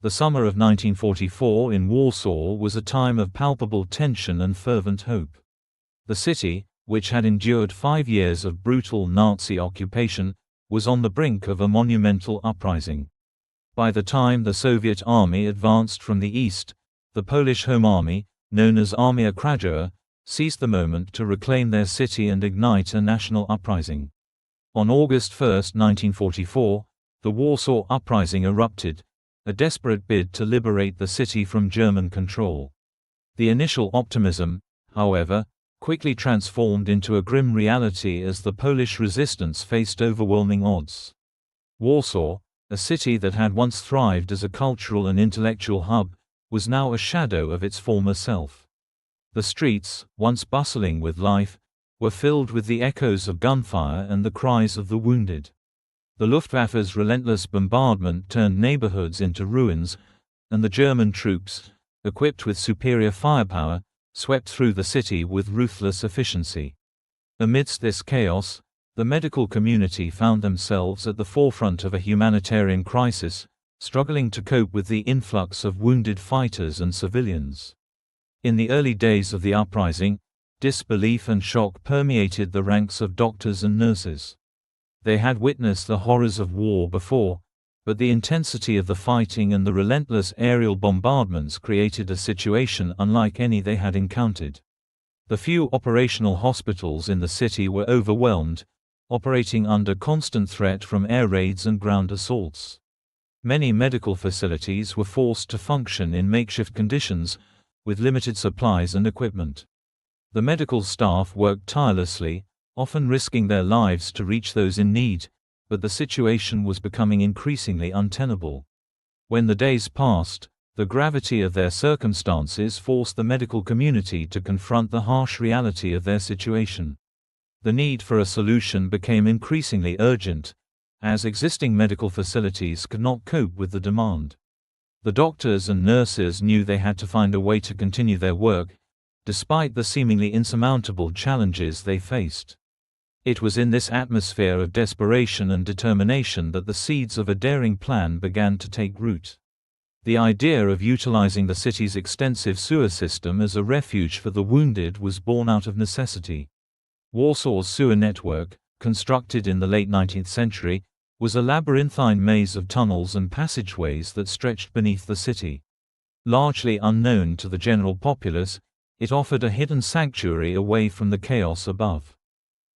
The summer of 1944 in Warsaw was a time of palpable tension and fervent hope. The city, which had endured 5 years of brutal Nazi occupation, was on the brink of a monumental uprising. By the time the Soviet army advanced from the east, the Polish Home Army, known as Armia Krajowa, seized the moment to reclaim their city and ignite a national uprising. On August 1, 1944, the Warsaw Uprising erupted, a desperate bid to liberate the city from German control. The initial optimism, however, quickly transformed into a grim reality as the Polish resistance faced overwhelming odds. Warsaw, a city that had once thrived as a cultural and intellectual hub, was now a shadow of its former self. The streets, once bustling with life, were filled with the echoes of gunfire and the cries of the wounded. The Luftwaffe's relentless bombardment turned neighborhoods into ruins, and the German troops, equipped with superior firepower, swept through the city with ruthless efficiency. Amidst this chaos, the medical community found themselves at the forefront of a humanitarian crisis, struggling to cope with the influx of wounded fighters and civilians. In the early days of the uprising, disbelief and shock permeated the ranks of doctors and nurses. They had witnessed the horrors of war before, but the intensity of the fighting and the relentless aerial bombardments created a situation unlike any they had encountered. The few operational hospitals in the city were overwhelmed, operating under constant threat from air raids and ground assaults. Many medical facilities were forced to function in makeshift conditions, with limited supplies and equipment. The medical staff worked tirelessly, often risking their lives to reach those in need, but the situation was becoming increasingly untenable. When the days passed, the gravity of their circumstances forced the medical community to confront the harsh reality of their situation. The need for a solution became increasingly urgent, as existing medical facilities could not cope with the demand. The doctors and nurses knew they had to find a way to continue their work, despite the seemingly insurmountable challenges they faced. It was in this atmosphere of desperation and determination that the seeds of a daring plan began to take root. The idea of utilizing the city's extensive sewer system as a refuge for the wounded was born out of necessity. Warsaw's sewer network, constructed in the late 19th century, was a labyrinthine maze of tunnels and passageways that stretched beneath the city. Largely unknown to the general populace, it offered a hidden sanctuary away from the chaos above.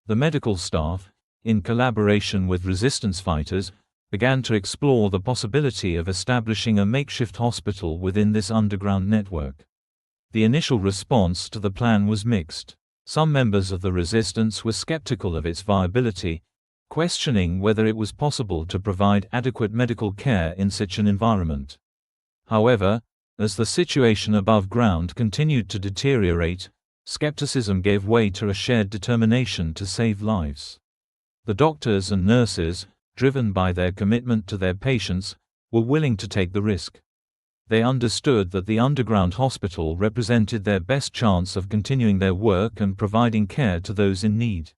The medical staff, in collaboration with resistance fighters, began to explore the possibility of establishing a makeshift hospital within this underground network. The initial response to the plan was mixed. Some members of the resistance were skeptical of its viability, questioning whether it was possible to provide adequate medical care in such an environment. However, as the situation above ground continued to deteriorate, skepticism gave way to a shared determination to save lives. The doctors and nurses, driven by their commitment to their patients, were willing to take the risk. They understood that the underground hospital represented their best chance of continuing their work and providing care to those in need.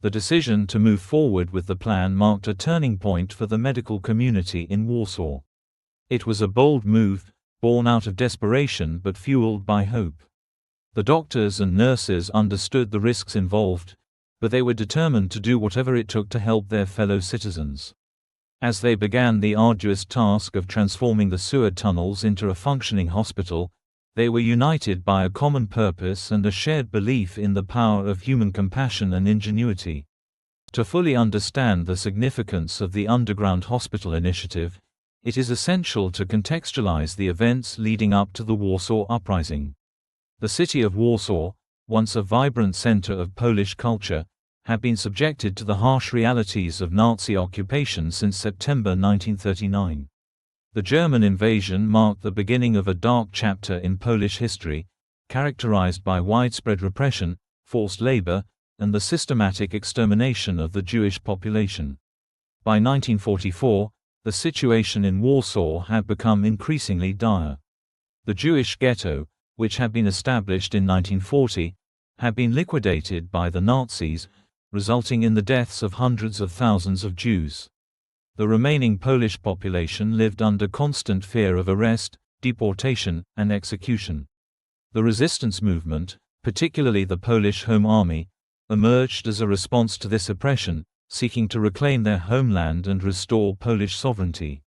The decision to move forward with the plan marked a turning point for the medical community in Warsaw. It was a bold move, born out of desperation but fueled by hope. The doctors and nurses understood the risks involved, but they were determined to do whatever it took to help their fellow citizens. As they began the arduous task of transforming the sewer tunnels into a functioning hospital, they were united by a common purpose and a shared belief in the power of human compassion and ingenuity. To fully understand the significance of the Underground Hospital Initiative, it is essential to contextualize the events leading up to the Warsaw Uprising. The city of Warsaw, once a vibrant center of Polish culture, had been subjected to the harsh realities of Nazi occupation since September 1939. The German invasion marked the beginning of a dark chapter in Polish history, characterized by widespread repression, forced labor, and the systematic extermination of the Jewish population. By 1944, the situation in Warsaw had become increasingly dire. The Jewish ghetto, which had been established in 1940, had been liquidated by the Nazis, resulting in the deaths of hundreds of thousands of Jews. The remaining Polish population lived under constant fear of arrest, deportation, and execution. The resistance movement, particularly the Polish Home Army, emerged as a response to this oppression, seeking to reclaim their homeland and restore Polish sovereignty.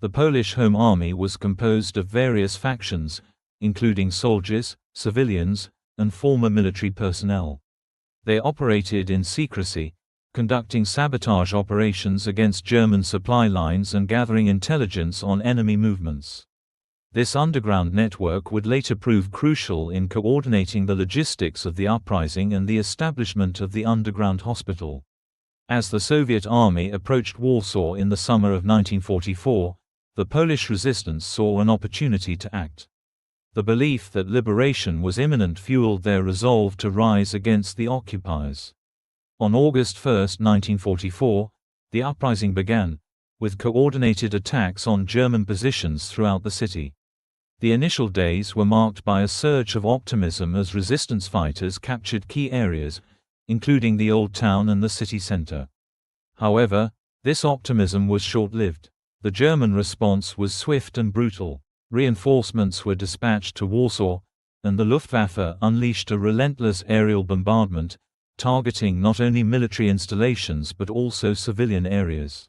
The Polish Home Army was composed of various factions, including soldiers, civilians, and former military personnel. They operated in secrecy, conducting sabotage operations against German supply lines and gathering intelligence on enemy movements. This underground network would later prove crucial in coordinating the logistics of the uprising and the establishment of the underground hospital. As the Soviet army approached Warsaw in the summer of 1944, the Polish resistance saw an opportunity to act. The belief that liberation was imminent fueled their resolve to rise against the occupiers. On August 1, 1944, the uprising began, with coordinated attacks on German positions throughout the city. The initial days were marked by a surge of optimism as resistance fighters captured key areas, including the Old Town and the city center. However, this optimism was short-lived. The German response was swift and brutal. Reinforcements were dispatched to Warsaw, and the Luftwaffe unleashed a relentless aerial bombardment, targeting not only military installations but also civilian areas.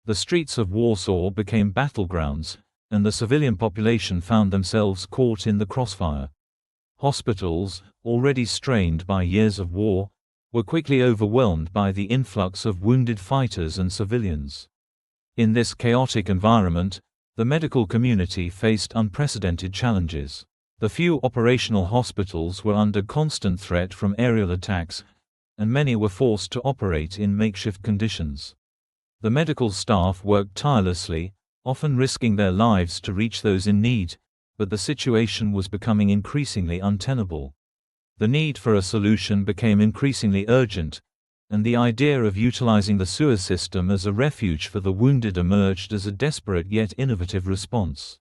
The streets of Warsaw became battlegrounds, and the civilian population found themselves caught in the crossfire. Hospitals, already strained by years of war, were quickly overwhelmed by the influx of wounded fighters and civilians. In this chaotic environment, the medical community faced unprecedented challenges. The few operational hospitals were under constant threat from aerial attacks, and many were forced to operate in makeshift conditions. The medical staff worked tirelessly, often risking their lives to reach those in need, but the situation was becoming increasingly untenable. The need for a solution became increasingly urgent, and the idea of utilizing the sewer system as a refuge for the wounded emerged as a desperate yet innovative response.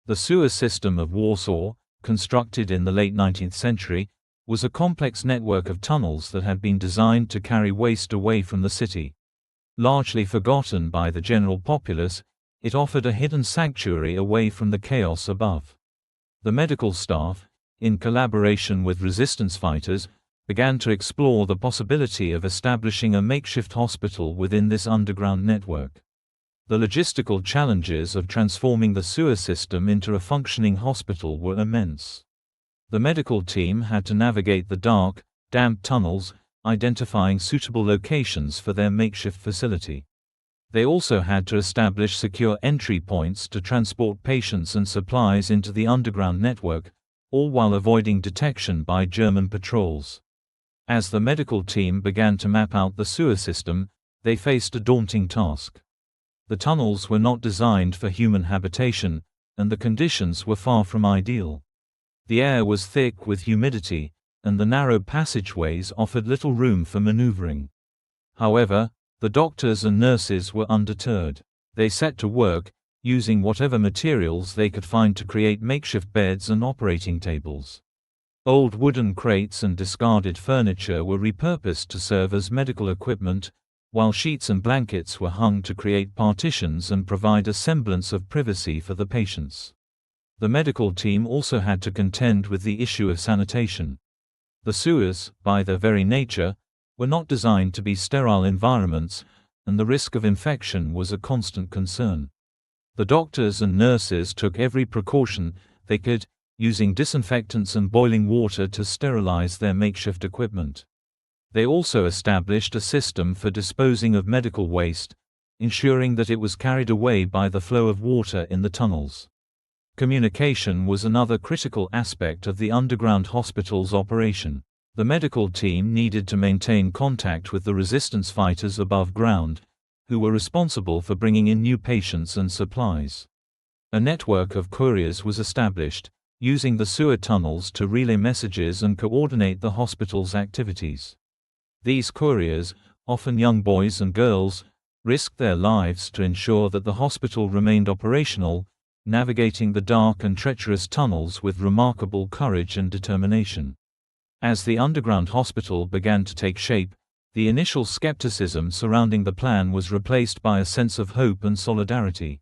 The sewer system of Warsaw, constructed in the late 19th century, was a complex network of tunnels that had been designed to carry waste away from the city. Largely forgotten by the general populace, it offered a hidden sanctuary away from the chaos above. The medical staff, in collaboration with resistance fighters, began to explore the possibility of establishing a makeshift hospital within this underground network. The logistical challenges of transforming the sewer system into a functioning hospital were immense. The medical team had to navigate the dark, damp tunnels, identifying suitable locations for their makeshift facility. They also had to establish secure entry points to transport patients and supplies into the underground network, all while avoiding detection by German patrols. As the medical team began to map out the sewer system, they faced a daunting task. The tunnels were not designed for human habitation, and the conditions were far from ideal. The air was thick with humidity, and the narrow passageways offered little room for maneuvering. However, the doctors and nurses were undeterred. They set to work, using whatever materials they could find to create makeshift beds and operating tables. Old wooden crates and discarded furniture were repurposed to serve as medical equipment, while sheets and blankets were hung to create partitions and provide a semblance of privacy for the patients. The medical team also had to contend with the issue of sanitation. The sewers, by their very nature, were not designed to be sterile environments, and the risk of infection was a constant concern. The doctors and nurses took every precaution they could, using disinfectants and boiling water to sterilize their makeshift equipment. They also established a system for disposing of medical waste, ensuring that it was carried away by the flow of water in the tunnels. Communication was another critical aspect of the underground hospital's operation. The medical team needed to maintain contact with the resistance fighters above ground, who were responsible for bringing in new patients and supplies. A network of couriers was established, using the sewer tunnels to relay messages and coordinate the hospital's activities. These couriers, often young boys and girls, risked their lives to ensure that the hospital remained operational, navigating the dark and treacherous tunnels with remarkable courage and determination. As the underground hospital began to take shape, The initial skepticism surrounding the plan was replaced by a sense of hope and solidarity.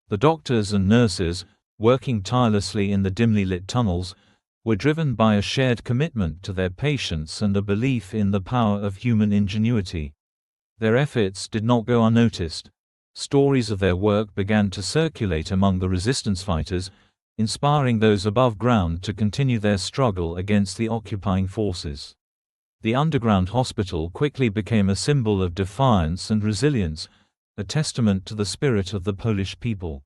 The doctors and nurses, working tirelessly in the dimly lit tunnels, were driven by a shared commitment to their patients and a belief in the power of human ingenuity. Their efforts did not go unnoticed. Stories of their work began to circulate among the resistance fighters, inspiring those above ground to continue their struggle against the occupying forces. The underground hospital quickly became a symbol of defiance and resilience, a testament to the spirit of the Polish people.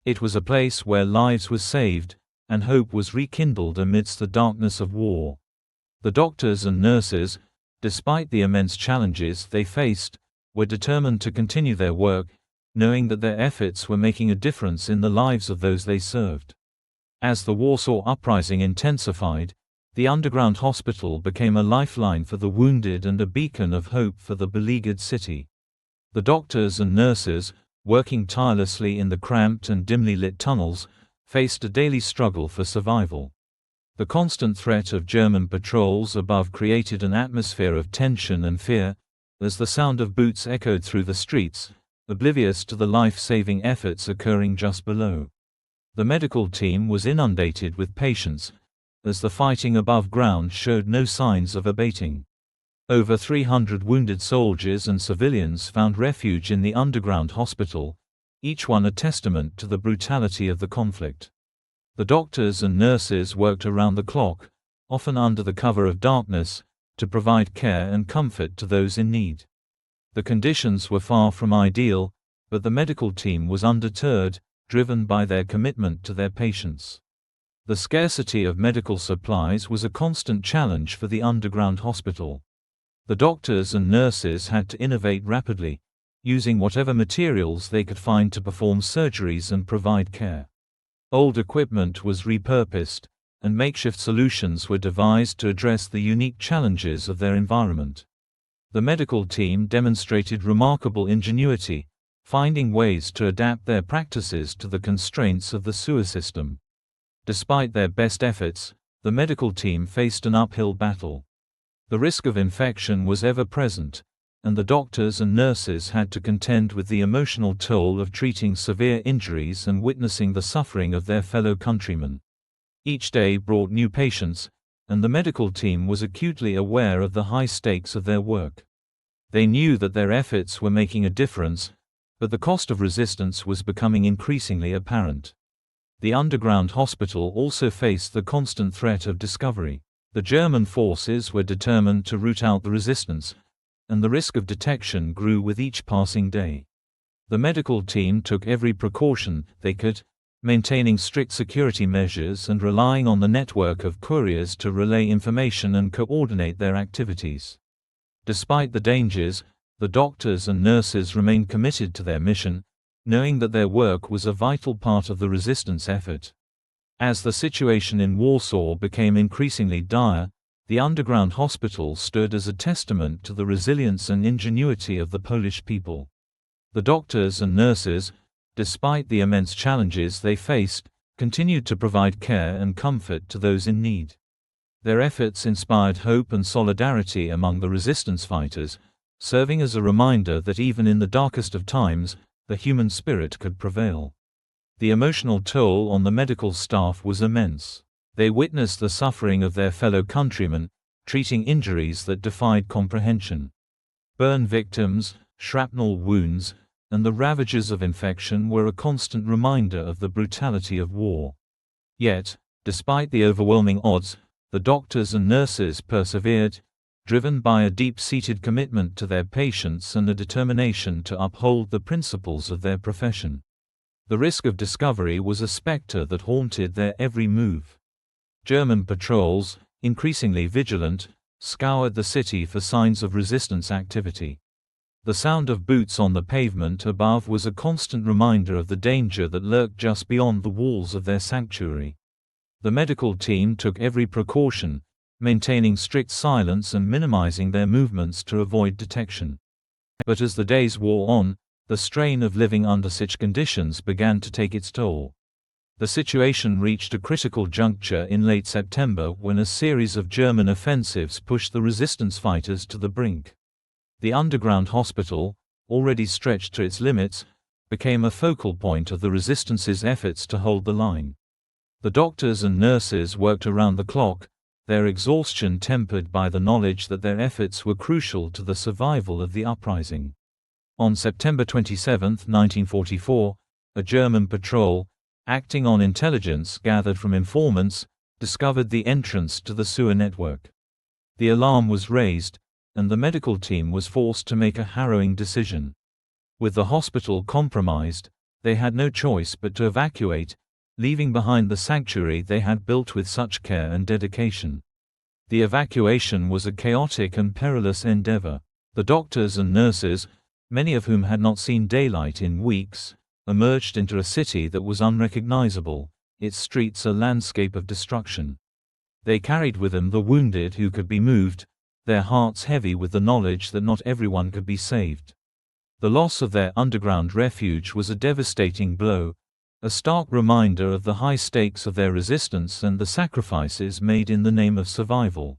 It was a place where lives were saved, and hope was rekindled amidst the darkness of war. The doctors and nurses, despite the immense challenges they faced, were determined to continue their work, knowing that their efforts were making a difference in the lives of those they served. As the Warsaw Uprising intensified, the underground hospital became a lifeline for the wounded and a beacon of hope for the beleaguered city. The doctors and nurses, working tirelessly in the cramped and dimly lit tunnels, faced a daily struggle for survival. The constant threat of German patrols above created an atmosphere of tension and fear, as the sound of boots echoed through the streets, oblivious to the life-saving efforts occurring just below. The medical team was inundated with patients, as the fighting above ground showed no signs of abating. Over 300 wounded soldiers and civilians found refuge in the underground hospital, each one a testament to the brutality of the conflict. The doctors and nurses worked around the clock, often under the cover of darkness, to provide care and comfort to those in need. The conditions were far from ideal, but the medical team was undeterred, driven by their commitment to their patients. The scarcity of medical supplies was a constant challenge for the underground hospital. The doctors and nurses had to innovate rapidly, using whatever materials they could find to perform surgeries and provide care. Old equipment was repurposed, and makeshift solutions were devised to address the unique challenges of their environment. The medical team demonstrated remarkable ingenuity, finding ways to adapt their practices to the constraints of the sewer system. Despite their best efforts, the medical team faced an uphill battle. The risk of infection was ever present, and the doctors and nurses had to contend with the emotional toll of treating severe injuries and witnessing the suffering of their fellow countrymen. Each day brought new patients, and the medical team was acutely aware of the high stakes of their work. They knew that their efforts were making a difference, but the cost of resistance was becoming increasingly apparent. The underground hospital also faced the constant threat of discovery. The German forces were determined to root out the resistance, and the risk of detection grew with each passing day. The medical team took every precaution they could, maintaining strict security measures and relying on the network of couriers to relay information and coordinate their activities. Despite the dangers, the doctors and nurses remained committed to their mission, knowing that their work was a vital part of the resistance effort. As the situation in Warsaw became increasingly dire, the underground hospital stood as a testament to the resilience and ingenuity of the Polish people. The doctors and nurses, despite the immense challenges they faced, continued to provide care and comfort to those in need. Their efforts inspired hope and solidarity among the resistance fighters, serving as a reminder that even in the darkest of times, the human spirit could prevail. The emotional toll on the medical staff was immense. They witnessed the suffering of their fellow countrymen, treating injuries that defied comprehension. Burn victims, shrapnel wounds, and the ravages of infection were a constant reminder of the brutality of war. Yet, despite the overwhelming odds, the doctors and nurses persevered, driven by a deep-seated commitment to their patients and a determination to uphold the principles of their profession. The risk of discovery was a specter that haunted their every move. German patrols, increasingly vigilant, scoured the city for signs of resistance activity. The sound of boots on the pavement above was a constant reminder of the danger that lurked just beyond the walls of their sanctuary. The medical team took every precaution, maintaining strict silence and minimizing their movements to avoid detection. But as the days wore on, the strain of living under such conditions began to take its toll. The situation reached a critical juncture in late September when a series of German offensives pushed the resistance fighters to the brink. The underground hospital, already stretched to its limits, became a focal point of the resistance's efforts to hold the line. The doctors and nurses worked around the clock, their exhaustion tempered by the knowledge that their efforts were crucial to the survival of the uprising. On September 27, 1944, a German patrol, acting on intelligence gathered from informants, discovered the entrance to the sewer network. The alarm was raised, and the medical team was forced to make a harrowing decision. With the hospital compromised, they had no choice but to evacuate, leaving behind the sanctuary they had built with such care and dedication. The evacuation was a chaotic and perilous endeavor. The doctors and nurses, many of whom had not seen daylight in weeks, emerged into a city that was unrecognizable, its streets a landscape of destruction. They carried with them the wounded who could be moved, their hearts heavy with the knowledge that not everyone could be saved. The loss of their underground refuge was a devastating blow, a stark reminder of the high stakes of their resistance and the sacrifices made in the name of survival.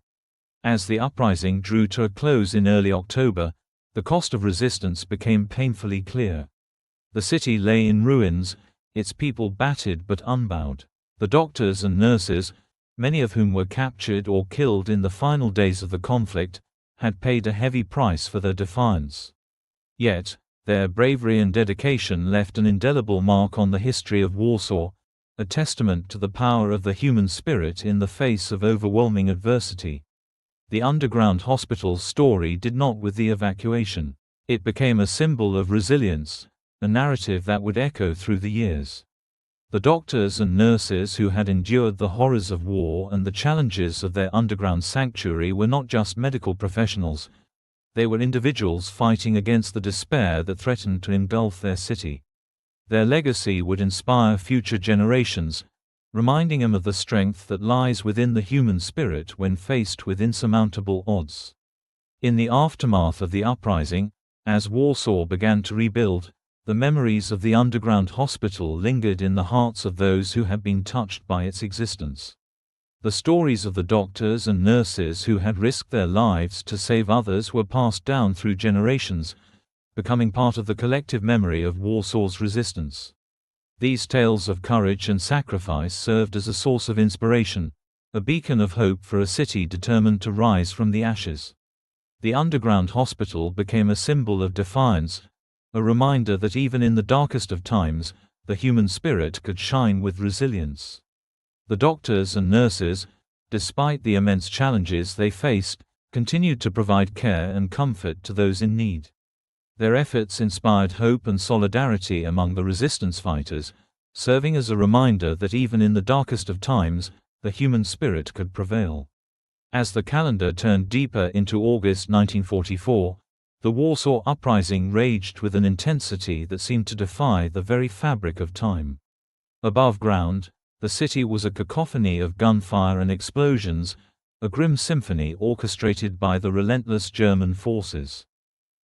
As the uprising drew to a close in early October, the cost of resistance became painfully clear. The city lay in ruins, its people battered but unbowed. The doctors and nurses, many of whom were captured or killed in the final days of the conflict, had paid a heavy price for their defiance. Yet, their bravery and dedication left an indelible mark on the history of Warsaw, a testament to the power of the human spirit in the face of overwhelming adversity. The underground hospital's story did not with the evacuation. It became a symbol of resilience, a narrative that would echo through the years. The doctors and nurses who had endured the horrors of war and the challenges of their underground sanctuary were not just medical professionals. They were individuals fighting against the despair that threatened to engulf their city. Their legacy would inspire future generations, reminding them of the strength that lies within the human spirit when faced with insurmountable odds. In the aftermath of the uprising, as Warsaw began to rebuild, the memories of the underground hospital lingered in the hearts of those who had been touched by its existence. The stories of the doctors and nurses who had risked their lives to save others were passed down through generations, becoming part of the collective memory of Warsaw's resistance. These tales of courage and sacrifice served as a source of inspiration, a beacon of hope for a city determined to rise from the ashes. The underground hospital became a symbol of defiance, a reminder that even in the darkest of times, the human spirit could shine with resilience. The doctors and nurses, despite the immense challenges they faced, continued to provide care and comfort to those in need. Their efforts inspired hope and solidarity among the resistance fighters, serving as a reminder that even in the darkest of times, the human spirit could prevail. As the calendar turned deeper into August 1944, the Warsaw Uprising raged with an intensity that seemed to defy the very fabric of time. Above ground, the city was a cacophony of gunfire and explosions, a grim symphony orchestrated by the relentless German forces.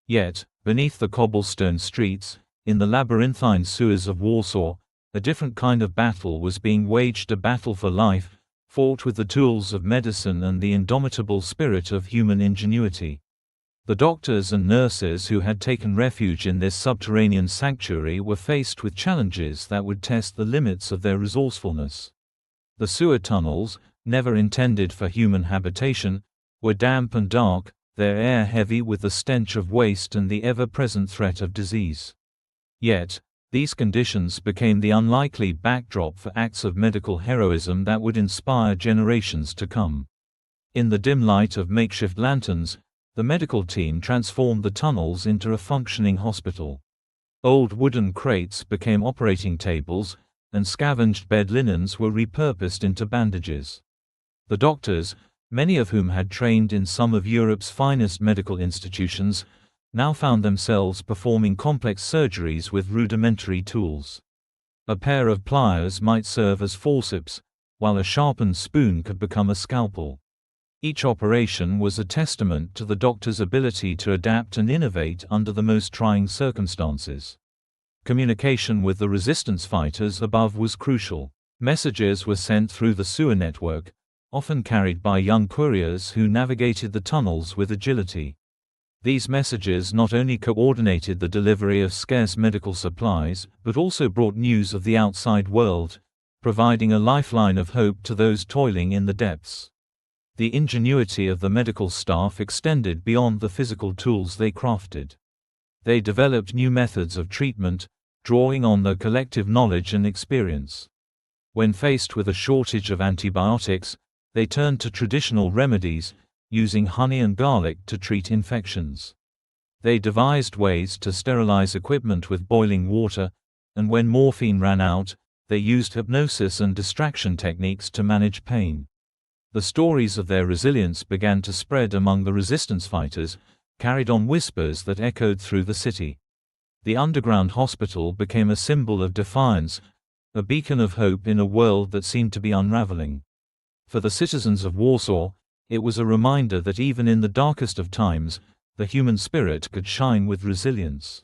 Yet, beneath the cobblestone streets, in the labyrinthine sewers of Warsaw, a different kind of battle was being waged, a battle for life, fought with the tools of medicine and the indomitable spirit of human ingenuity. The doctors and nurses who had taken refuge in this subterranean sanctuary were faced with challenges that would test the limits of their resourcefulness. The sewer tunnels, never intended for human habitation, were damp and dark, their air heavy with the stench of waste and the ever-present threat of disease. Yet, these conditions became the unlikely backdrop for acts of medical heroism that would inspire generations to come. In the dim light of makeshift lanterns, the medical team transformed the tunnels into a functioning hospital. Old wooden crates became operating tables, and scavenged bed linens were repurposed into bandages. The doctors, many of whom had trained in some of Europe's finest medical institutions, now found themselves performing complex surgeries with rudimentary tools. A pair of pliers might serve as forceps, while a sharpened spoon could become a scalpel. Each operation was a testament to the doctor's ability to adapt and innovate under the most trying circumstances. Communication with the resistance fighters above was crucial. Messages were sent through the sewer network, often carried by young couriers who navigated the tunnels with agility. These messages not only coordinated the delivery of scarce medical supplies, but also brought news of the outside world, providing a lifeline of hope to those toiling in the depths. The ingenuity of the medical staff extended beyond the physical tools they crafted. They developed new methods of treatment, drawing on their collective knowledge and experience. When faced with a shortage of antibiotics, they turned to traditional remedies, using honey and garlic to treat infections. They devised ways to sterilize equipment with boiling water, and when morphine ran out, they used hypnosis and distraction techniques to manage pain. The stories of their resilience began to spread among the resistance fighters, carried on whispers that echoed through the city. The underground hospital became a symbol of defiance, a beacon of hope in a world that seemed to be unraveling. For the citizens of Warsaw, it was a reminder that even in the darkest of times, the human spirit could shine with resilience.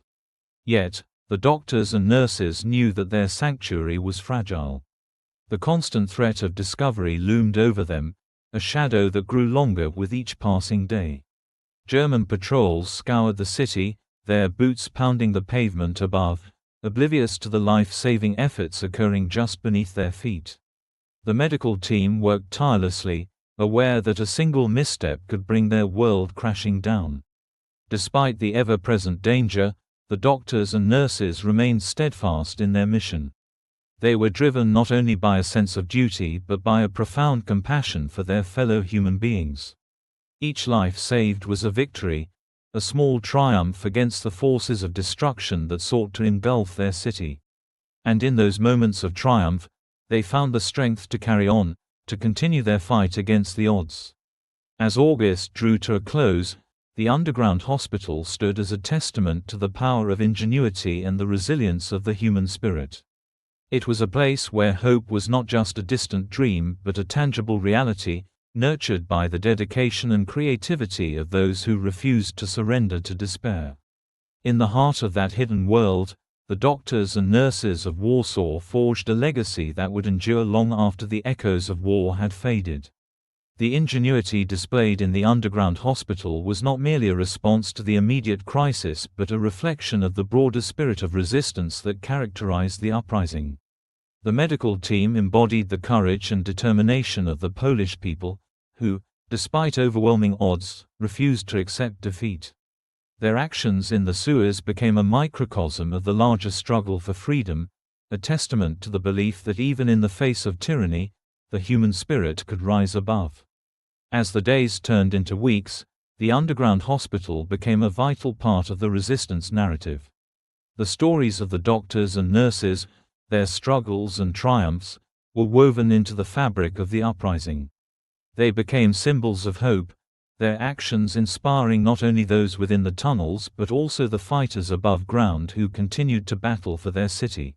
Yet, the doctors and nurses knew that their sanctuary was fragile. The constant threat of discovery loomed over them, a shadow that grew longer with each passing day. German patrols scoured the city, their boots pounding the pavement above, oblivious to the life-saving efforts occurring just beneath their feet. The medical team worked tirelessly, aware that a single misstep could bring their world crashing down. Despite the ever-present danger, the doctors and nurses remained steadfast in their mission. They were driven not only by a sense of duty but by a profound compassion for their fellow human beings. Each life saved was a victory, a small triumph against the forces of destruction that sought to engulf their city. And in those moments of triumph, they found the strength to carry on, to continue their fight against the odds. As August drew to a close, the underground hospital stood as a testament to the power of ingenuity and the resilience of the human spirit. It was a place where hope was not just a distant dream but a tangible reality, nurtured by the dedication and creativity of those who refused to surrender to despair. In the heart of that hidden world, the doctors and nurses of Warsaw forged a legacy that would endure long after the echoes of war had faded. The ingenuity displayed in the underground hospital was not merely a response to the immediate crisis but a reflection of the broader spirit of resistance that characterized the uprising. The medical team embodied the courage and determination of the Polish people, who, despite overwhelming odds, refused to accept defeat. Their actions in the sewers became a microcosm of the larger struggle for freedom, a testament to the belief that even in the face of tyranny, the human spirit could rise above. As the days turned into weeks, the underground hospital became a vital part of the resistance narrative. The stories of the doctors and nurses, their struggles and triumphs, were woven into the fabric of the uprising. They became symbols of hope, their actions inspiring not only those within the tunnels but also the fighters above ground who continued to battle for their city.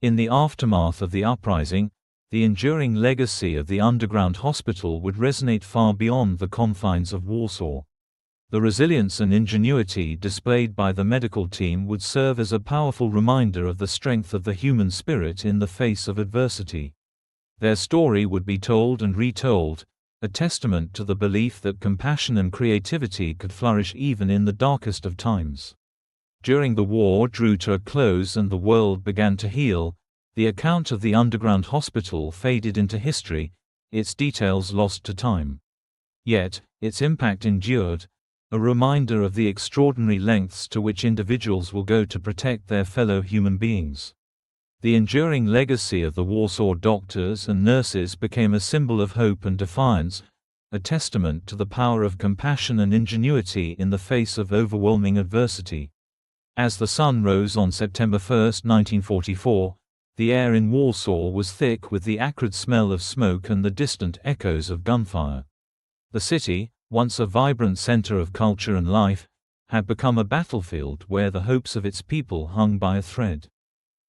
In the aftermath of the uprising, the enduring legacy of the underground hospital would resonate far beyond the confines of Warsaw. The resilience and ingenuity displayed by the medical team would serve as a powerful reminder of the strength of the human spirit in the face of adversity. Their story would be told and retold, a testament to the belief that compassion and creativity could flourish even in the darkest of times. During the war drew to a close and the world began to heal, the account of the underground hospital faded into history, its details lost to time. Yet, its impact endured, a reminder of the extraordinary lengths to which individuals will go to protect their fellow human beings. The enduring legacy of the Warsaw doctors and nurses became a symbol of hope and defiance, a testament to the power of compassion and ingenuity in the face of overwhelming adversity. As the sun rose on September 1, 1944, the air in Warsaw was thick with the acrid smell of smoke and the distant echoes of gunfire. The city, once a vibrant center of culture and life, had become a battlefield where the hopes of its people hung by a thread.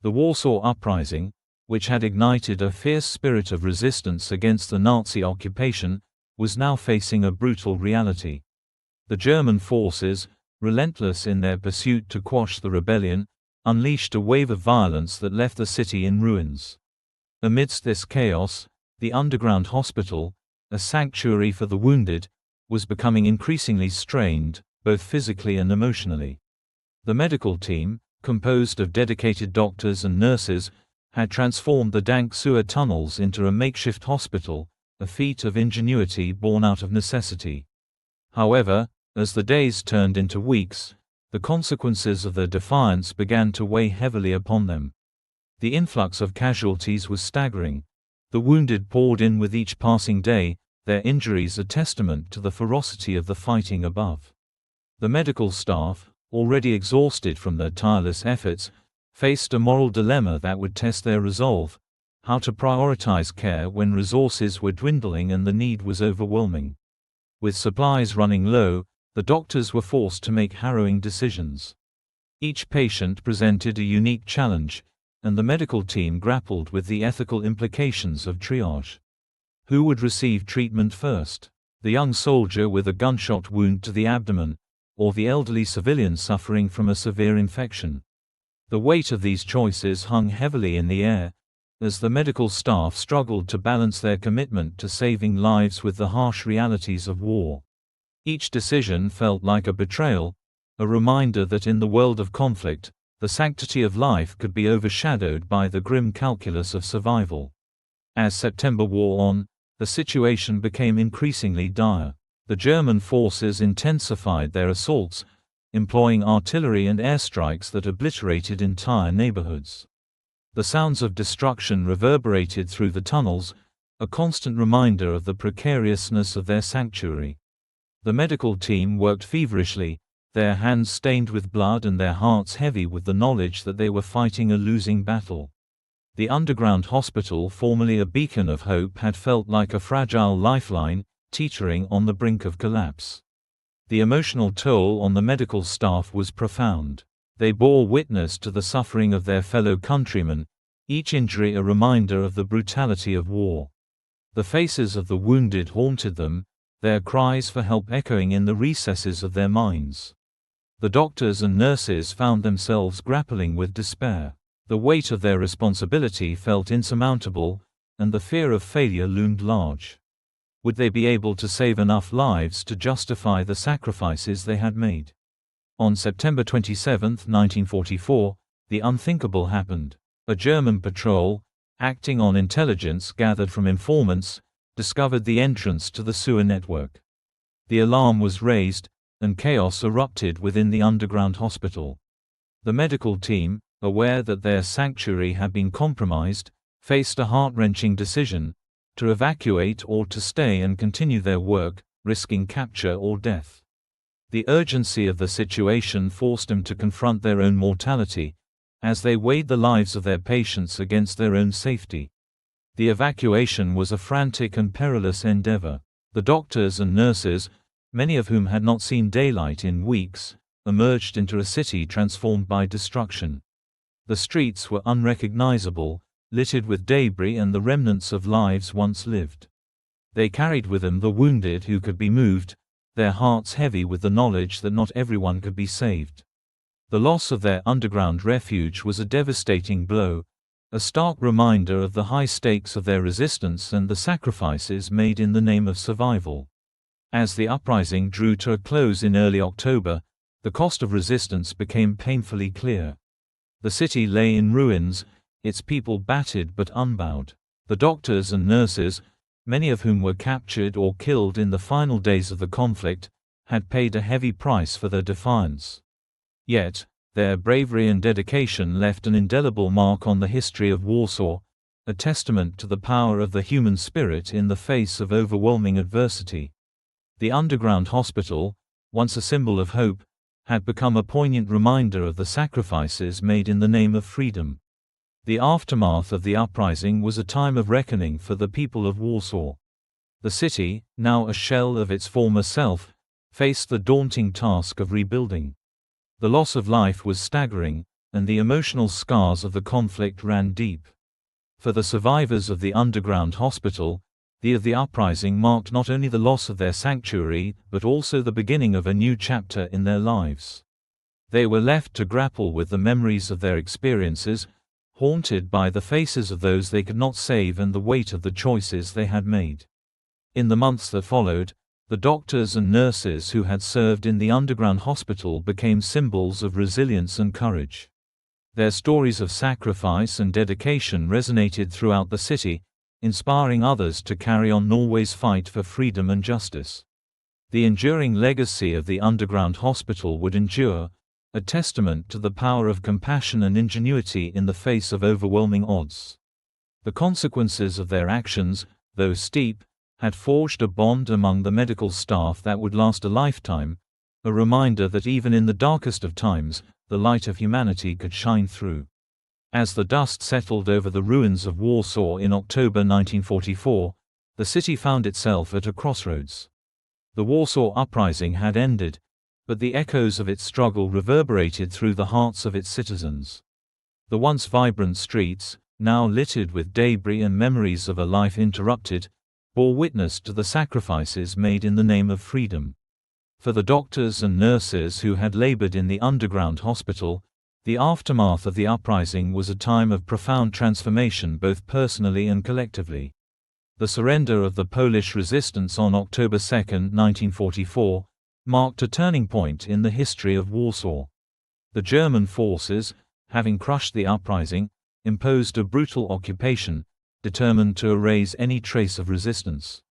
The Warsaw Uprising, which had ignited a fierce spirit of resistance against the Nazi occupation, was now facing a brutal reality. The German forces, relentless in their pursuit to quash the rebellion, unleashed a wave of violence that left the city in ruins. Amidst this chaos, the underground hospital, a sanctuary for the wounded, was becoming increasingly strained, both physically and emotionally. The medical team, composed of dedicated doctors and nurses, had transformed the dank sewer tunnels into a makeshift hospital, a feat of ingenuity born out of necessity. However, as the days turned into weeks, the consequences of their defiance began to weigh heavily upon them. The influx of casualties was staggering. The wounded poured in with each passing day, their injuries a testament to the ferocity of the fighting above. The medical staff, already exhausted from their tireless efforts, faced a moral dilemma that would test their resolve: how to prioritize care when resources were dwindling and the need was overwhelming. With supplies running low, the doctors were forced to make harrowing decisions. Each patient presented a unique challenge, and the medical team grappled with the ethical implications of triage. Who would receive treatment first? The young soldier with a gunshot wound to the abdomen, or the elderly civilian suffering from a severe infection? The weight of these choices hung heavily in the air, as the medical staff struggled to balance their commitment to saving lives with the harsh realities of war. Each decision felt like a betrayal, a reminder that in the world of conflict, the sanctity of life could be overshadowed by the grim calculus of survival. As September wore on, the situation became increasingly dire. The German forces intensified their assaults, employing artillery and airstrikes that obliterated entire neighborhoods. The sounds of destruction reverberated through the tunnels, a constant reminder of the precariousness of their sanctuary. The medical team worked feverishly, their hands stained with blood and their hearts heavy with the knowledge that they were fighting a losing battle. The underground hospital, formerly a beacon of hope, had felt like a fragile lifeline, teetering on the brink of collapse. The emotional toll on the medical staff was profound. They bore witness to the suffering of their fellow countrymen, each injury a reminder of the brutality of war. The faces of the wounded haunted them, their cries for help echoing in the recesses of their minds. The doctors and nurses found themselves grappling with despair. The weight of their responsibility felt insurmountable, and the fear of failure loomed large. Would they be able to save enough lives to justify the sacrifices they had made? On September 27, 1944, the unthinkable happened. A German patrol, acting on intelligence gathered from informants, discovered the entrance to the sewer network. The alarm was raised, and chaos erupted within the underground hospital. The medical team, aware that their sanctuary had been compromised, faced a heart-wrenching decision: to evacuate or to stay and continue their work, risking capture or death. The urgency of the situation forced them to confront their own mortality, as they weighed the lives of their patients against their own safety. The evacuation was a frantic and perilous endeavor. The doctors and nurses, many of whom had not seen daylight in weeks, emerged into a city transformed by destruction. The streets were unrecognizable, littered with debris and the remnants of lives once lived. They carried with them the wounded who could be moved, their hearts heavy with the knowledge that not everyone could be saved. The loss of their underground refuge was a devastating blow, a stark reminder of the high stakes of their resistance and the sacrifices made in the name of survival. As the uprising drew to a close in early October, the cost of resistance became painfully clear. The city lay in ruins, its people battered but unbowed. The doctors and nurses, many of whom were captured or killed in the final days of the conflict, had paid a heavy price for their defiance. Yet, their bravery and dedication left an indelible mark on the history of Warsaw, a testament to the power of the human spirit in the face of overwhelming adversity. The underground hospital, once a symbol of hope, had become a poignant reminder of the sacrifices made in the name of freedom. The aftermath of the uprising was a time of reckoning for the people of Warsaw. The city, now a shell of its former self, faced the daunting task of rebuilding. The loss of life was staggering, and the emotional scars of the conflict ran deep. For the survivors of the underground hospital, the uprising marked not only the loss of their sanctuary, but also the beginning of a new chapter in their lives. They were left to grapple with the memories of their experiences, haunted by the faces of those they could not save and the weight of the choices they had made. In the months that followed, The doctors and nurses who had served in the underground hospital became symbols of resilience and courage. Their stories of sacrifice and dedication resonated throughout the city, inspiring others to carry on Norway's fight for freedom and justice. The enduring legacy of the underground hospital would endure, a testament to the power of compassion and ingenuity in the face of overwhelming odds. The consequences of their actions, though steep, had forged a bond among the medical staff that would last a lifetime, a reminder that even in the darkest of times, the light of humanity could shine through. As the dust settled over the ruins of Warsaw in October 1944, the city found itself at a crossroads. The Warsaw Uprising had ended, but the echoes of its struggle reverberated through the hearts of its citizens. The once vibrant streets, now littered with debris and memories of a life interrupted, bore witness to the sacrifices made in the name of freedom. For the doctors and nurses who had labored in the underground hospital, the aftermath of the uprising was a time of profound transformation both personally and collectively. The surrender of the Polish resistance on October 2, 1944, marked a turning point in the history of Warsaw. The German forces, having crushed the uprising, imposed a brutal occupation, determined to erase any trace of resistance.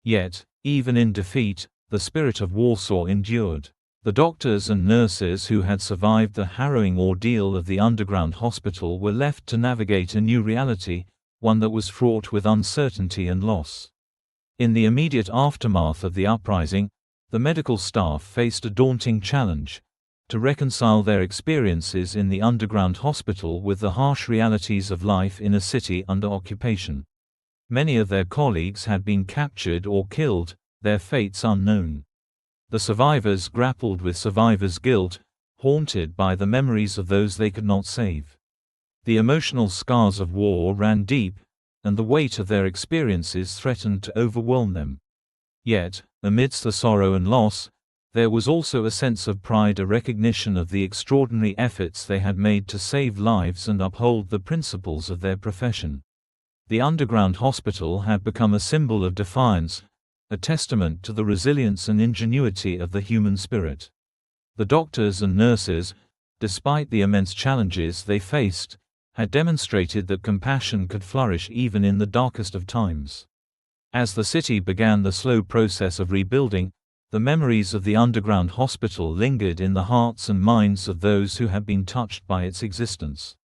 Yet, even in defeat, the spirit of Warsaw endured. The doctors and nurses who had survived the harrowing ordeal of the underground hospital were left to navigate a new reality, one that was fraught with uncertainty and loss. In the immediate aftermath of the uprising, the medical staff faced a daunting challenge: to reconcile their experiences in the underground hospital with the harsh realities of life in a city under occupation. Many of their colleagues had been captured or killed, their fates unknown. The survivors grappled with survivor's guilt, haunted by the memories of those they could not save. The emotional scars of war ran deep, and the weight of their experiences threatened to overwhelm them. Yet, amidst the sorrow and loss, there was also a sense of pride, a recognition of the extraordinary efforts they had made to save lives and uphold the principles of their profession. The underground hospital had become a symbol of defiance, a testament to the resilience and ingenuity of the human spirit. The doctors and nurses, despite the immense challenges they faced, had demonstrated that compassion could flourish even in the darkest of times. As the city began the slow process of rebuilding, the memories of the underground hospital lingered in the hearts and minds of those who had been touched by its existence.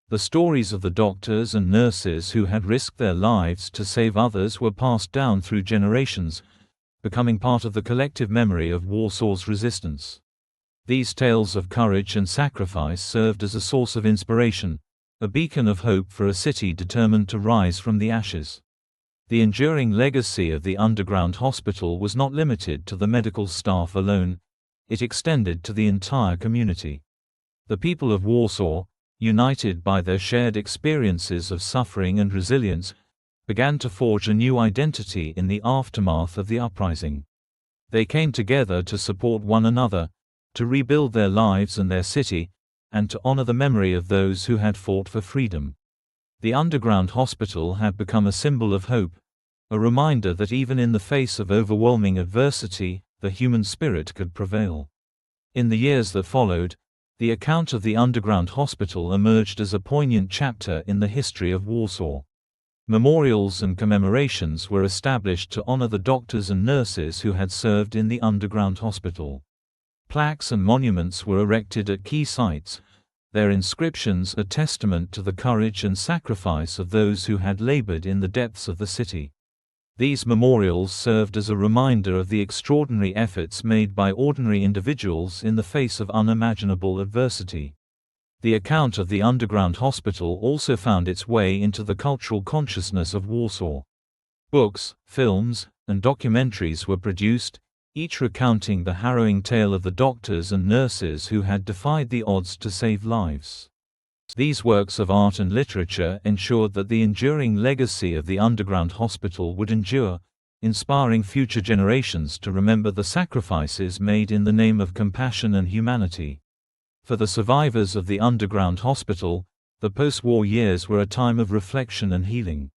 The stories of the doctors and nurses who had risked their lives to save others were passed down through generations, becoming part of the collective memory of Warsaw's resistance. These tales of courage and sacrifice served as a source of inspiration, a beacon of hope for a city determined to rise from the ashes. The enduring legacy of the underground hospital was not limited to the medical staff alone, it extended to the entire community. The people of Warsaw, united by their shared experiences of suffering and resilience, began to forge a new identity in the aftermath of the uprising. They came together to support one another, to rebuild their lives and their city, and to honor the memory of those who had fought for freedom. The underground hospital had become a symbol of hope, a reminder that even in the face of overwhelming adversity, the human spirit could prevail. In the years that followed, the account of the underground hospital emerged as a poignant chapter in the history of Warsaw. Memorials and commemorations were established to honor the doctors and nurses who had served in the underground hospital. Plaques and monuments were erected at key sites, their inscriptions a testament to the courage and sacrifice of those who had labored in the depths of the city. These memorials served as a reminder of the extraordinary efforts made by ordinary individuals in the face of unimaginable adversity. The account of the underground hospital also found its way into the cultural consciousness of Warsaw. Books, films, and documentaries were produced, each recounting the harrowing tale of the doctors and nurses who had defied the odds to save lives. These works of art and literature ensured that the enduring legacy of the underground hospital would endure, inspiring future generations to remember the sacrifices made in the name of compassion and humanity. For the survivors of the underground hospital, the post-war years were a time of reflection and healing.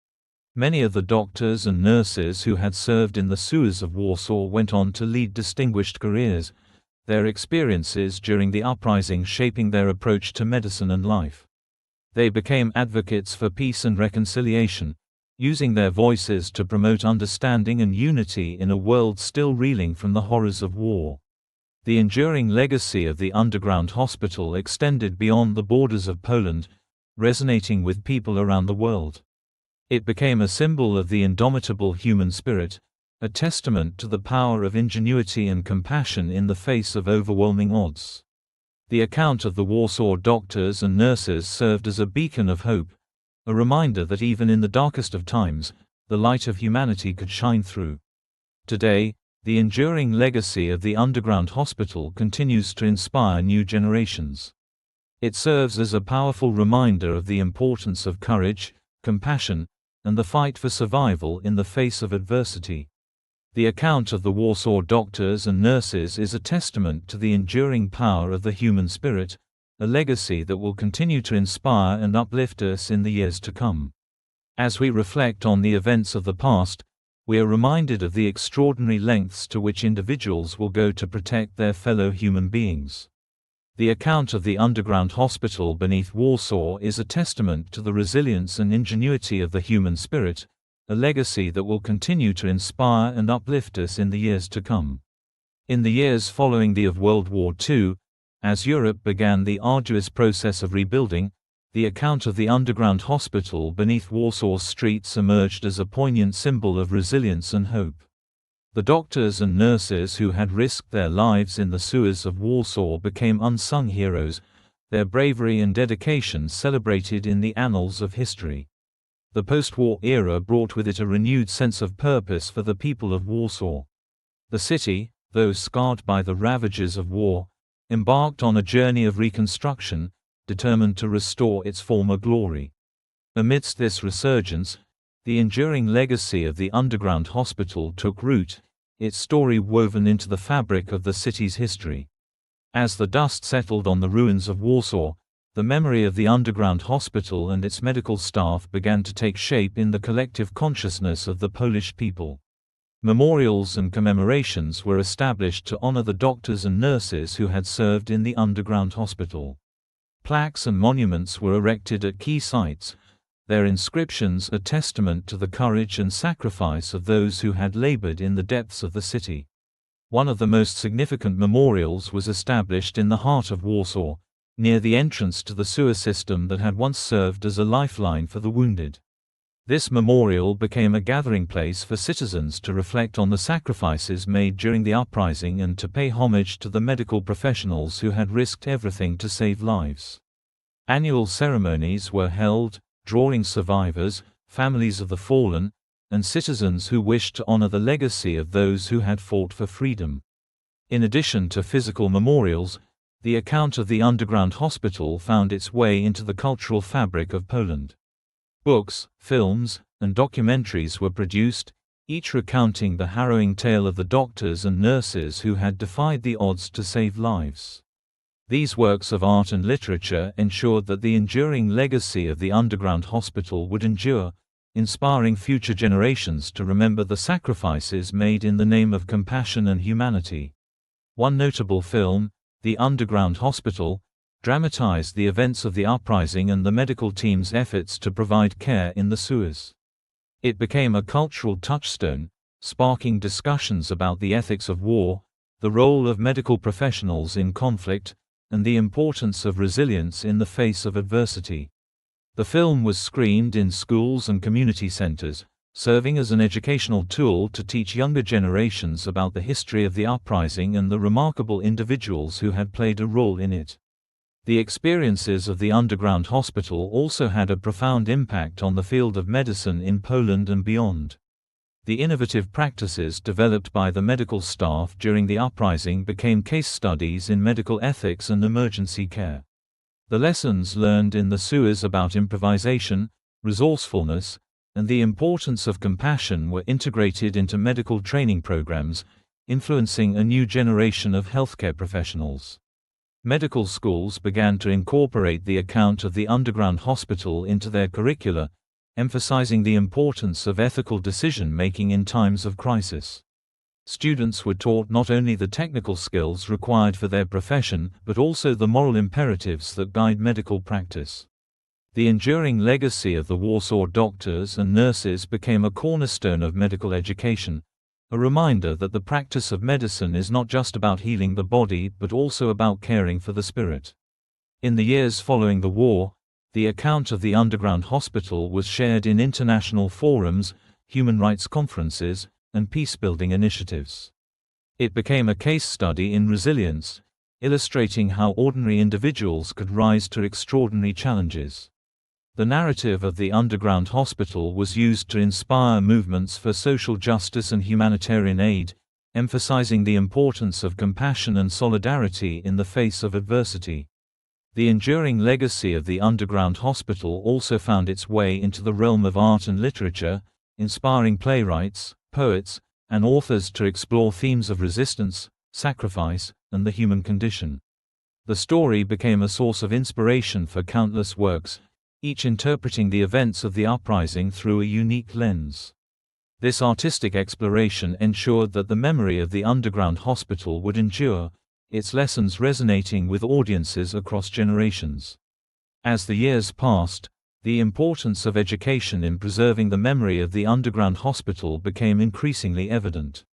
Many of the doctors and nurses who had served in the sewers of Warsaw went on to lead distinguished careers, their experiences during the uprising shaping their approach to medicine and life. They became advocates for peace and reconciliation, using their voices to promote understanding and unity in a world still reeling from the horrors of war. The enduring legacy of the underground hospital extended beyond the borders of Poland, resonating with people around the world. It became a symbol of the indomitable human spirit, a testament to the power of ingenuity and compassion in the face of overwhelming odds. The account of the Warsaw doctors and nurses served as a beacon of hope, a reminder that even in the darkest of times, the light of humanity could shine through. Today, the enduring legacy of the underground hospital continues to inspire new generations. It serves as a powerful reminder of the importance of courage, compassion, and the fight for survival in the face of adversity. The account of the Warsaw doctors and nurses is a testament to the enduring power of the human spirit, a legacy that will continue to inspire and uplift us in the years to come. As we reflect on the events of the past, we are reminded of the extraordinary lengths to which individuals will go to protect their fellow human beings. The account of the underground hospital beneath Warsaw is a testament to the resilience and ingenuity of the human spirit, a legacy that will continue to inspire and uplift us in the years to come. In the years following the of World War II, as Europe began the arduous process of rebuilding, the account of the underground hospital beneath Warsaw's streets emerged as a poignant symbol of resilience and hope. The doctors and nurses who had risked their lives in the sewers of Warsaw became unsung heroes, their bravery and dedication celebrated in the annals of history. The post-war era brought with it a renewed sense of purpose for the people of Warsaw. The city, though scarred by the ravages of war, embarked on a journey of reconstruction, determined to restore its former glory. Amidst this resurgence, the enduring legacy of the underground hospital took root, its story woven into the fabric of the city's history. As the dust settled on the ruins of Warsaw, the memory of the underground hospital and its medical staff began to take shape in the collective consciousness of the Polish people. Memorials and commemorations were established to honor the doctors and nurses who had served in the underground hospital. Plaques and monuments were erected at key sites, their inscriptions a testament to the courage and sacrifice of those who had labored in the depths of the city. One of the most significant memorials was established in the heart of Warsaw, near the entrance to the sewer system that had once served as a lifeline for the wounded. This memorial became a gathering place for citizens to reflect on the sacrifices made during the uprising and to pay homage to the medical professionals who had risked everything to save lives. Annual ceremonies were held, drawing survivors, families of the fallen, and citizens who wished to honor the legacy of those who had fought for freedom. In addition to physical memorials, the account of the underground hospital found its way into the cultural fabric of Poland. Books, films, and documentaries were produced, each recounting the harrowing tale of the doctors and nurses who had defied the odds to save lives. These works of art and literature ensured that the enduring legacy of the underground hospital would endure, inspiring future generations to remember the sacrifices made in the name of compassion and humanity. One notable film, The Underground Hospital, dramatized the events of the uprising and the medical team's efforts to provide care in the sewers. It became a cultural touchstone, sparking discussions about the ethics of war, the role of medical professionals in conflict, and the importance of resilience in the face of adversity. The film was screened in schools and community centers, serving as an educational tool to teach younger generations about the history of the uprising and the remarkable individuals who had played a role in it. The experiences of the underground hospital also had a profound impact on the field of medicine in Poland and beyond. The innovative practices developed by the medical staff during the uprising became case studies in medical ethics and emergency care. The lessons learned in the sewers about improvisation, resourcefulness, and the importance of compassion were integrated into medical training programs, influencing a new generation of healthcare professionals. Medical schools began to incorporate the account of the underground hospital into their curricula, emphasizing the importance of ethical decision-making in times of crisis. Students were taught not only the technical skills required for their profession, but also the moral imperatives that guide medical practice. The enduring legacy of the Warsaw doctors and nurses became a cornerstone of medical education, a reminder that the practice of medicine is not just about healing the body but also about caring for the spirit. In the years following the war, the account of the underground hospital was shared in international forums, human rights conferences, and peace-building initiatives. It became a case study in resilience, illustrating how ordinary individuals could rise to extraordinary challenges. The narrative of the underground hospital was used to inspire movements for social justice and humanitarian aid, emphasizing the importance of compassion and solidarity in the face of adversity. The enduring legacy of the underground hospital also found its way into the realm of art and literature, inspiring playwrights, poets, and authors to explore themes of resistance, sacrifice, and the human condition. The story became a source of inspiration for countless works, each interpreting the events of the uprising through a unique lens. This artistic exploration ensured that the memory of the underground hospital would endure, its lessons resonating with audiences across generations. As the years passed, the importance of education in preserving the memory of the underground hospital became increasingly evident.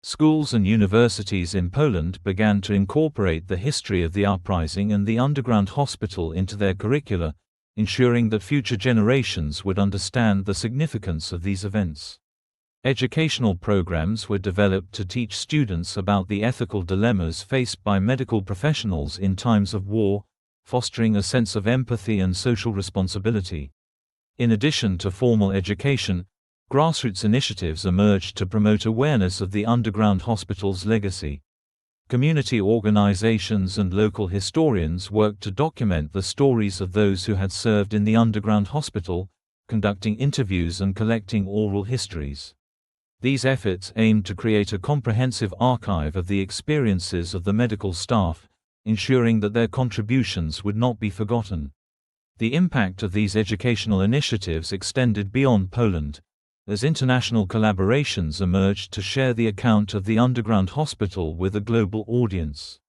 Schools and universities in Poland began to incorporate the history of the uprising and the underground hospital into their curricula, ensuring that future generations would understand the significance of these events. Educational programs were developed to teach students about the ethical dilemmas faced by medical professionals in times of war, fostering a sense of empathy and social responsibility. In addition to formal education, grassroots initiatives emerged to promote awareness of the underground hospital's legacy. Community organizations and local historians worked to document the stories of those who had served in the underground hospital, conducting interviews and collecting oral histories. These efforts aimed to create a comprehensive archive of the experiences of the medical staff, ensuring that their contributions would not be forgotten. The impact of these educational initiatives extended beyond Poland, as international collaborations emerged to share the account of the underground hospital with a global audience.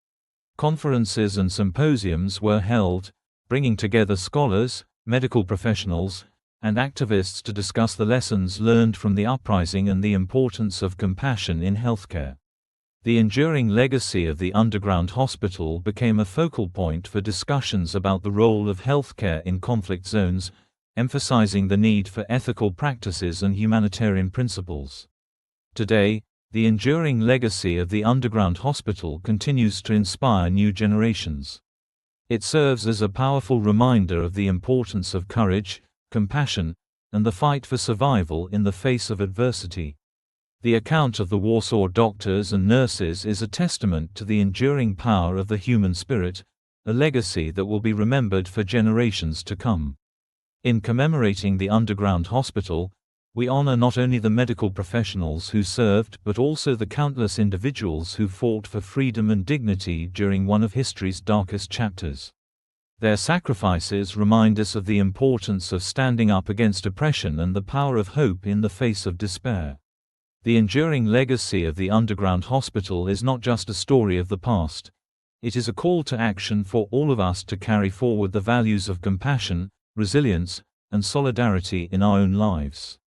Conferences and symposiums were held, bringing together scholars, medical professionals, and activists to discuss the lessons learned from the uprising and the importance of compassion in healthcare. The enduring legacy of the underground hospital became a focal point for discussions about the role of healthcare in conflict zones, emphasizing the need for ethical practices and humanitarian principles. Today, the enduring legacy of the underground hospital continues to inspire new generations. It serves as a powerful reminder of the importance of courage, compassion, and the fight for survival in the face of adversity. The account of the Warsaw doctors and nurses is a testament to the enduring power of the human spirit, a legacy that will be remembered for generations to come. In commemorating the underground hospital, we honor not only the medical professionals who served but also the countless individuals who fought for freedom and dignity during one of history's darkest chapters. Their sacrifices remind us of the importance of standing up against oppression and the power of hope in the face of despair. The enduring legacy of the underground hospital is not just a story of the past. It is a call to action for all of us to carry forward the values of compassion, resilience, and solidarity in our own lives.